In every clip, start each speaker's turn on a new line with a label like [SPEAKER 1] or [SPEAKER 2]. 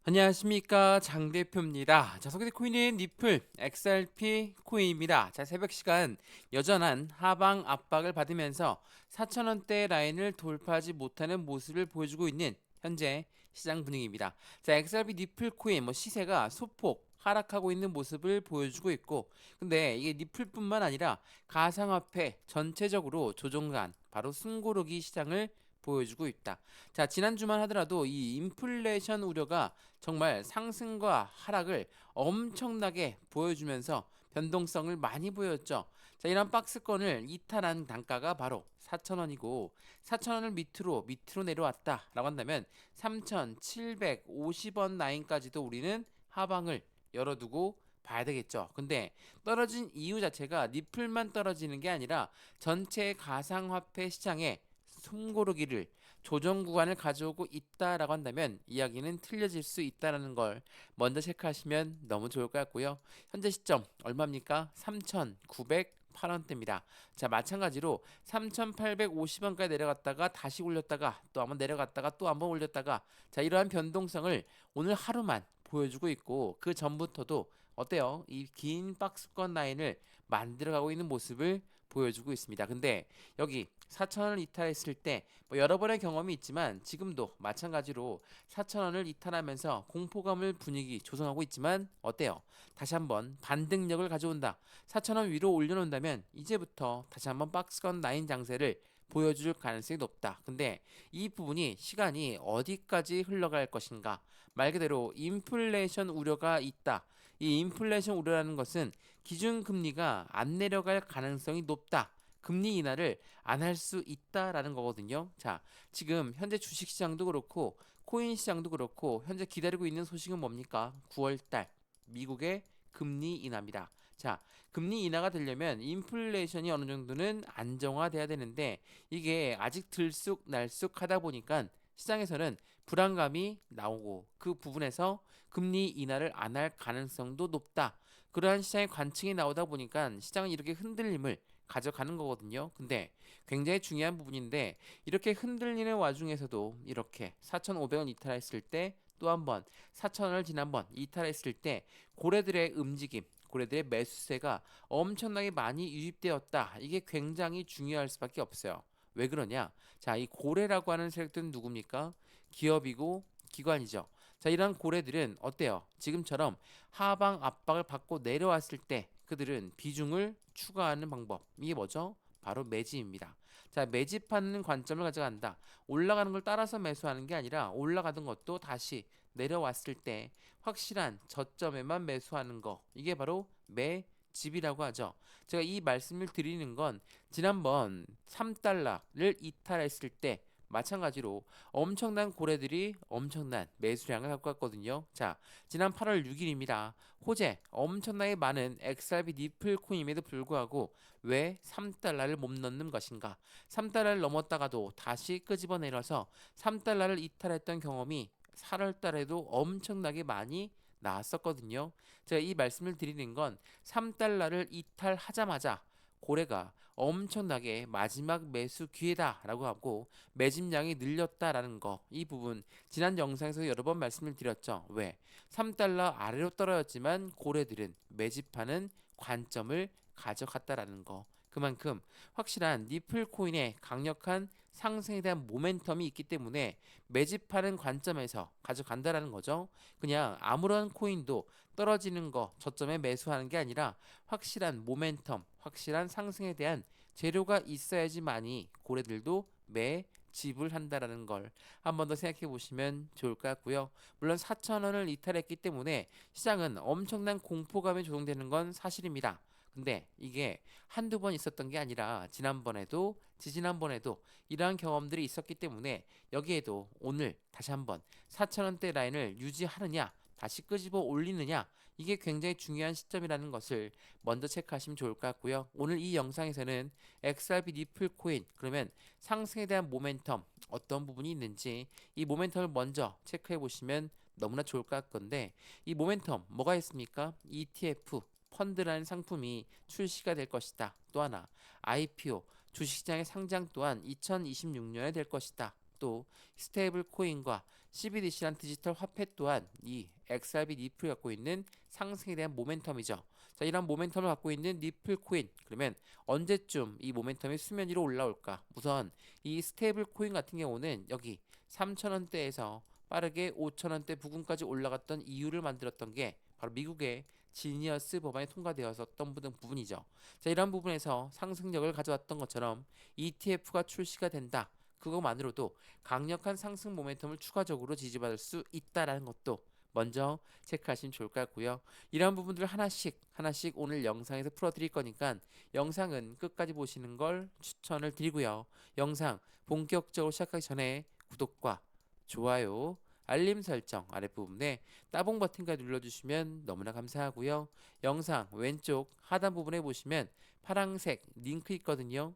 [SPEAKER 1] 안녕하십니까 장 대표입니다. 자, 소개된 코인은 니플 XRP 코인입니다. 자, 새벽 시간 여전한 하방 압박을 받으면서 4,000원대 라인을 돌파하지 못하는 모습을 보여주고 있는 현재 시장 분위기입니다. 자, XRP 니플 코인 시세가 소폭 하락하고 있는 모습을 보여주고 있고, 근데 이게 니플뿐만 아니라 가상화폐 전체적으로 조종간 바로 숨고르기 시장을 보여주고 있다. 자, 지난주만 하더라도 이 인플레이션 우려가 정말 상승과 하락을 엄청나게 보여주면서 변동성을 많이 보였죠. 자, 이런 박스권을 이탈한 단가가 바로 4,000원이고, 4,000원을 밑으로 내려왔다라고 한다면 3,750원 라인까지도 우리는 하방을 열어두고 봐야 되겠죠. 근데 떨어진 이유 자체가 니플만 떨어지는 게 아니라 전체 가상화폐 시장에 숨고르기를 조정 구간을 가져오고 있다라고 한다면 이야기는 틀려질 수 있다라는 걸 먼저 체크하시면 너무 좋을 것 같고요. 현재 시점 얼마입니까? 3,908원대입니다. 자, 마찬가지로 3,850원까지 내려갔다가 다시 올렸다가 또 한번 내려갔다가 또 한번 올렸다가, 자, 이러한 변동성을 오늘 하루만 보여주고 있고, 그 전부터도 어때요? 이 긴 박스권 라인을 만들어가고 있는 모습을 보여주고 있습니다. 근데 여기 4,000원을 이탈했을 때 여러 번의 경험이 있지만 지금도 마찬가지로 4,000원을 이탈하면서 공포감을 분위기 조성하고 있지만 어때요? 다시 한번 반등력을 가져온다. 4,000원 위로 올려놓는다면 이제부터 다시 한번 박스권 라인 장세를 보여줄 가능성이 높다. 근데 이 부분이 시간이 어디까지 흘러갈 것인가? 말 그대로 인플레이션 우려가 있다. 이 인플레이션 우려라는 것은 기준금리가 안 내려갈 가능성이 높다. 금리 인하를 안 할 수 있다라는 거거든요. 자, 지금 현재 주식 시장도 그렇고 코인 시장도 그렇고 현재 기다리고 있는 소식은 뭡니까? 9월 달 미국의 금리 인하입니다. 자, 금리 인하가 되려면 인플레이션이 어느 정도는 안정화돼야 되는데 이게 아직 들쑥날쑥하다 보니까 시장에서는 불안감이 나오고 그 부분에서 금리 인하를 안 할 가능성도 높다. 그러한 시장의 관측이 나오다 보니까 시장은 이렇게 흔들림을 가져가는 거거든요. 근데 굉장히 중요한 부분인데 이렇게 흔들리는 와중에서도 이렇게 4,500원 이탈했을 때 또 한 번 4,000원을 지난번 이탈했을 때 고래들의 움직임, 고래들의 매수세가 엄청나게 많이 유입되었다. 이게 굉장히 중요할 수밖에 없어요. 왜 그러냐? 자, 이 고래라고 하는 세력들은 누굽니까? 기업이고 기관이죠. 자, 이런 고래들은 어때요? 지금처럼 하방 압박을 받고 내려왔을 때 그들은 비중을 추가하는 방법. 이게 뭐죠? 바로 매집입니다. 자, 매집하는 관점을 가져간다. 올라가는 걸 따라서 매수하는 게 아니라 올라가던 것도 다시 내려왔을 때 확실한 저점에만 매수하는 거. 이게 바로 매집이라고 하죠. 제가 이 말씀을 드리는 건 지난번 3달러를 이탈했을 때 마찬가지로 엄청난 고래들이 엄청난 매수량을 갖고 갔거든요. 자, 지난 8월 6일입니다. 호재 엄청나게 많은 XRP 니플 코인임에도 불구하고 왜 3달러를 못 넣는 것인가? 3달러를 넘었다가도 다시 끄집어 내려서 3달러를 이탈했던 경험이 4월 달에도 엄청나게 많이 나왔었거든요. 제가 이 말씀을 드리는 건 3달러를 이탈하자마자 고래가 엄청나게 마지막 매수 기회다라고 하고 매집량이 늘렸다라는 거, 이 부분 지난 영상에서 여러 번 말씀을 드렸죠. 왜? 3달러 아래로 떨어졌지만 고래들은 매집하는 관점을 가져갔다라는 거. 그만큼 확실한 니플 코인의 강력한 상승에 대한 모멘텀이 있기 때문에 매집하는 관점에서 가져간다라는 거죠. 그냥 아무런 코인도 떨어지는 거 저점에 매수하는 게 아니라 확실한 모멘텀, 확실한 상승에 대한 재료가 있어야지만이 고래들도 매집을 한다라는 걸 한 번 더 생각해 보시면 좋을 것 같고요. 물론 4,000원을 이탈했기 때문에 시장은 엄청난 공포감이 조성되는 건 사실입니다. 근데 이게 한두 번 있었던 게 아니라 지난번에도 지지난번에도 이러한 경험들이 있었기 때문에 여기에도 오늘 다시 한번 4,000원대 라인을 유지하느냐 다시 끄집어 올리느냐, 이게 굉장히 중요한 시점이라는 것을 먼저 체크하시면 좋을 것 같고요. 오늘 이 영상에서는 XRP 니플 코인, 그러면 상승에 대한 모멘텀 어떤 부분이 있는지 이 모멘텀을 먼저 체크해 보시면 너무나 좋을 것 같건데, 이 모멘텀 뭐가 있습니까? ETF 펀드라는 상품이 출시가 될 것이다. 또 하나 IPO 주식시장의 상장 또한 2026년에 될 것이다. 또 스테이블 코인과 CBDC란 디지털 화폐 또한 이 XRP 니플이 갖고 있는 상승에 대한 모멘텀이죠. 자, 이런 모멘텀을 갖고 있는 니플 코인. 그러면 언제쯤 이 모멘텀이 수면 위로 올라올까? 우선 이 스테이블 코인 같은 경우는 여기 3,000원대에서 빠르게 5,000원대 부근까지 올라갔던 이유를 만들었던 게 바로 미국의 지니어스 법안이 통과되었었던 부분이죠. 자, 이런 부분에서 상승력을 가져왔던 것처럼 ETF가 출시가 된다. 그것만으로도 강력한 상승 모멘텀을 추가적으로 지지받을 수 있다라는 것도 먼저 체크하시면 좋을 것 같고요. 이러한 부분들 하나씩 하나씩 오늘 영상에서 풀어드릴 거니까 영상은 끝까지 보시는 걸 추천을 드리고요. 영상 본격적으로 시작하기 전에 구독과 좋아요, 알림 설정 아랫부분에 따봉 버튼까지 눌러주시면 너무나 감사하고요. 영상 왼쪽 하단 부분에 보시면 파란색 링크 있거든요.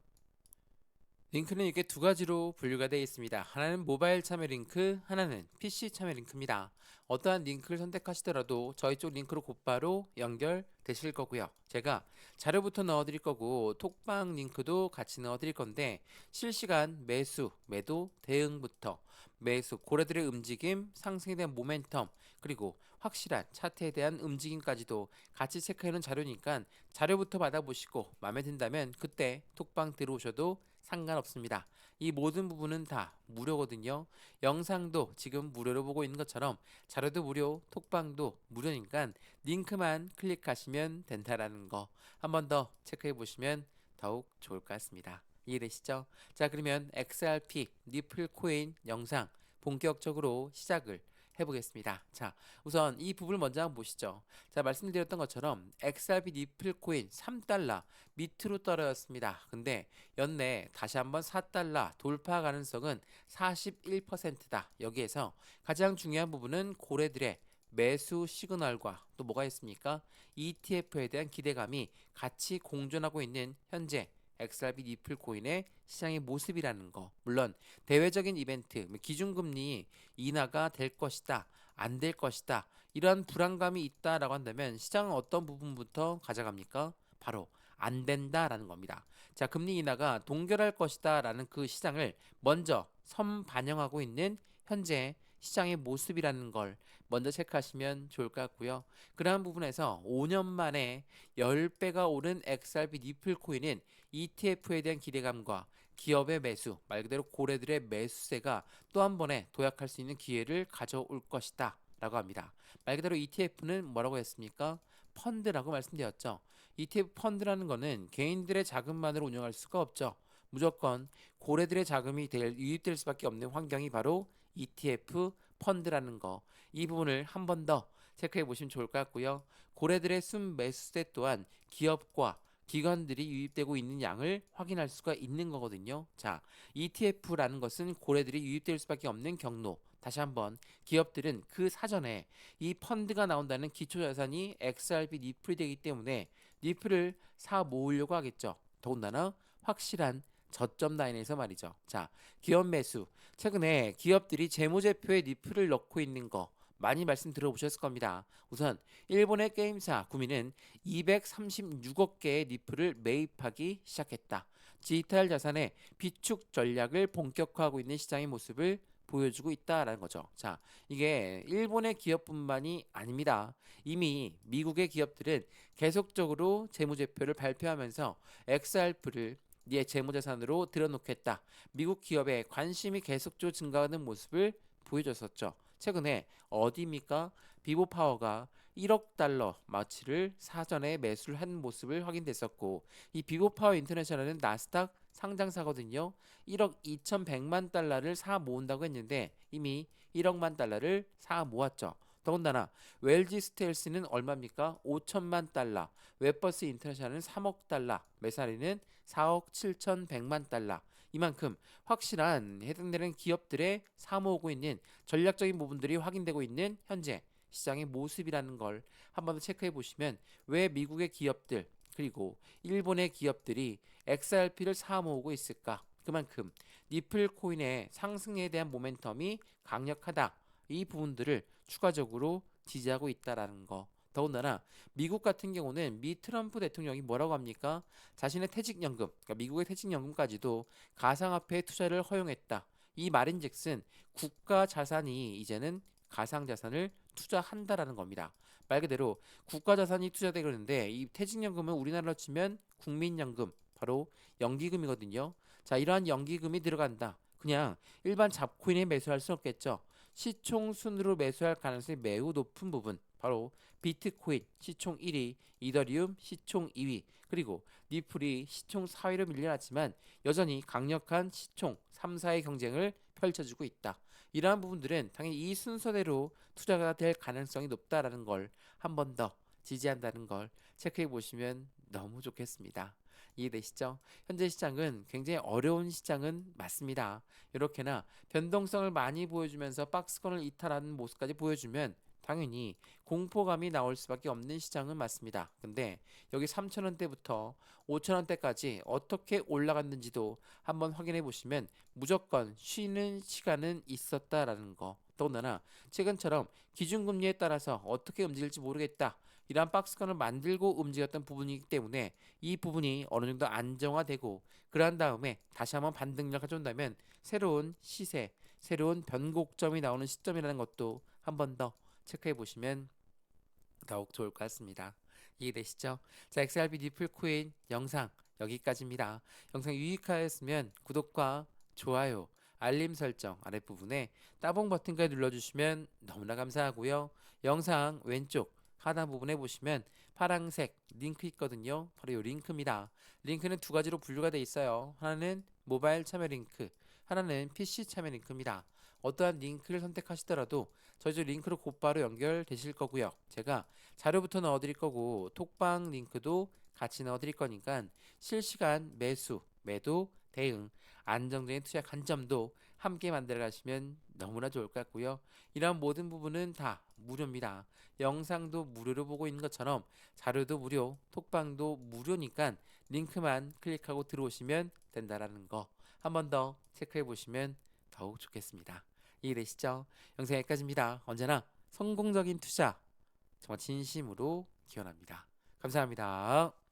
[SPEAKER 1] 링크는 이렇게 두 가지로 분류가 되어 있습니다. 하나는 모바일 참여 링크, 하나는 PC 참여 링크입니다. 어떠한 링크를 선택하시더라도 저희 쪽 링크로 곧바로 연결되실 거고요. 제가 자료부터 넣어드릴 거고 톡방 링크도 같이 넣어드릴 건데 실시간 매수, 매도, 대응부터 매수, 고래들의 움직임, 상승에 대한 모멘텀, 그리고 확실한 차트에 대한 움직임까지도 같이 체크해놓은 자료니까 자료부터 받아보시고 마음에 든다면 그때 톡방 들어오셔도 상관없습니다. 이 모든 부분은 다 무료거든요. 영상도 지금 무료로 보고 있는 것처럼 자료도 무료, 톡방도 무료니까 링크만 클릭하시면 된다라는 거 한 번 더 체크해 보시면 더욱 좋을 것 같습니다. 이해되시죠? 자, 그러면 XRP 니플 코인 영상 본격적으로 시작을 해보겠습니다. 자, 우선 이 부분을 먼저 한번 보시죠. 자, 말씀드렸던 것처럼 XRP 니플 코인 3달러 밑으로 떨어졌습니다. 근데 연내 다시 한번 4달러 돌파 가능성은 41%다. 여기에서 가장 중요한 부분은 고래들의 매수 시그널과 또 뭐가 있습니까? ETF에 대한 기대감이 같이 공존하고 있는 현재 XRP 니플 코인의 시장의 모습이라는 거. 물론 대외적인 이벤트, 기준금리 인하가 될 것이다, 안 될 것이다, 이러한 불안감이 있다라고 한다면 시장은 어떤 부분부터 가져갑니까? 바로 안 된다라는 겁니다. 자, 금리 인하가 동결할 것이다라는 그 시장을 먼저 선반영하고 있는 현재 시장의 모습이라는 걸 먼저 체크하시면 좋을 것 같고요. 그러한 부분에서 5년 만에 10배가 오른 XRP 니플 코인은 ETF에 대한 기대감과 기업의 매수, 말 그대로 고래들의 매수세가 또 한 번에 도약할 수 있는 기회를 가져올 것이다 라고 합니다. 말 그대로 ETF는 뭐라고 했습니까? 펀드라고 말씀드렸죠. ETF 펀드라는 거는 개인들의 자금만으로 운영할 수가 없죠. 무조건 고래들의 자금이 유입될 수밖에 없는 환경이 바로 ETF 펀드라는 거. 이 부분을 한 번 더 체크해 보시면 좋을 것 같고요. 고래들의 순 매수세 또한 기업과 기관들이 유입되고 있는 양을 확인할 수가 있는 거거든요. 자, ETF라는 것은 고래들이 유입될 수밖에 없는 경로. 다시 한번 기업들은 그 사전에 이 펀드가 나온다는 기초자산이 XRP 니플이 되기 때문에 니플을 사 모으려고 하겠죠. 더군다나 확실한 저점 라인에서 말이죠. 자, 기업 매수. 최근에 기업들이 재무제표에 니플을 넣고 있는 거 많이 말씀 들어보셨을 겁니다. 우선 일본의 게임사 구미는 236억 개의 니플을 매입하기 시작했다. 디지털 자산의 비축 전략을 본격화하고 있는 시장의 모습을 보여주고 있다라는 거죠. 자, 이게 일본의 기업뿐만이 아닙니다. 이미 미국의 기업들은 계속적으로 재무제표를 발표하면서 XRP를 재무자산으로 들여놓겠다. 미국 기업의 관심이 계속적으로 증가하는 모습을 보여줬었죠. 최근에 어디입니까? 비보파워가 1억 달러 마치를 사전에 매수를 한 모습을 확인됐었고 이 비보파워 인터내셔널은 나스닥 상장사거든요. 1억 2,100만 달러를 사 모은다고 했는데 이미 1억만 달러를 사 모았죠. 더군다나 웰지 스텔스는 얼마입니까? 5천만 달러, 웹버스 인터내셔널은 3억 달러, 메사리는 4억 7,100만 달러. 이만큼 확실한 해당되는 기업들의 사모으고 있는 전략적인 부분들이 확인되고 있는 현재 시장의 모습이라는 걸 한 번 더 체크해 보시면 왜 미국의 기업들 그리고 일본의 기업들이 XRP를 사모으고 있을까? 그만큼 니플 코인의 상승에 대한 모멘텀이 강력하다. 이 부분들을 추가적으로 지지하고 있다라는 거. 더군다나 미국 같은 경우는 미 트럼프 대통령이 뭐라고 합니까? 자신의 퇴직연금, 그러니까 미국의 퇴직연금까지도 가상화폐 투자를 허용했다. 이 말인즉슨 국가 자산이 이제는 가상 자산을 투자한다라는 겁니다. 말 그대로 국가 자산이 투자되는데 이 퇴직연금은 우리나라로 치면 국민연금, 바로 연기금이거든요. 자, 이러한 연기금이 들어간다. 그냥 일반 잡코인에 매수할 수 없겠죠. 시총 순으로 매수할 가능성이 매우 높은 부분, 바로 비트코인 시총 1위, 이더리움 시총 2위, 그리고 리플이 시총 4위로 밀려났지만 여전히 강력한 시총 3, 4의 경쟁을 펼쳐주고 있다. 이러한 부분들은 당연히 이 순서대로 투자가 될 가능성이 높다라는 걸 한 번 더 지지한다는 걸 체크해 보시면 너무 좋겠습니다. 이해되시죠? 현재 시장은 굉장히 어려운 시장은 맞습니다. 이렇게나 변동성을 많이 보여주면서 박스권을 이탈하는 모습까지 보여주면 당연히 공포감이 나올 수밖에 없는 시장은 맞습니다. 근데 여기 3,000원대부터 5,000원대까지 어떻게 올라갔는지도 한번 확인해 보시면 무조건 쉬는 시간은 있었다라는 거. 더군다나 최근처럼 기준금리에 따라서 어떻게 움직일지 모르겠다. 이러한 박스권을 만들고 움직였던 부분이기 때문에 이 부분이 어느 정도 안정화되고 그러한 다음에 다시 한번 반등을 가져온다면 새로운 시세, 새로운 변곡점이 나오는 시점이라는 것도 한 번 더 체크해 보시면 더욱 좋을 것 같습니다. 이해되시죠? 자, XRP 리플코인 영상 여기까지입니다. 영상 유익하였으면 구독과 좋아요, 알림 설정 아랫부분에 따봉 버튼까지 눌러주시면 너무나 감사하고요. 영상 왼쪽 하단 부분에 보시면 파란색 링크 있거든요. 바로 이 링크입니다. 링크는 두 가지로 분류가 되어 있어요. 하나는 모바일 참여 링크, 하나는 PC 참여 링크입니다. 어떠한 링크를 선택하시더라도 저희 쪽 링크로 곧바로 연결되실 거고요. 제가 자료부터 넣어드릴 거고 톡방 링크도 같이 넣어드릴 거니까 실시간 매수, 매도, 대응, 안정적인 투자 관점도 함께 만들어 가시면 너무나 좋을 것 같고요. 이런 모든 부분은 다 무료입니다. 영상도 무료로 보고 있는 것처럼 자료도 무료, 톡방도 무료니까 링크만 클릭하고 들어오시면 된다라는 거 한 번 더 체크해 보시면 더욱 좋겠습니다. 이해되시죠? 영상 여기까지입니다. 언제나 성공적인 투자 정말 진심으로 기원합니다. 감사합니다.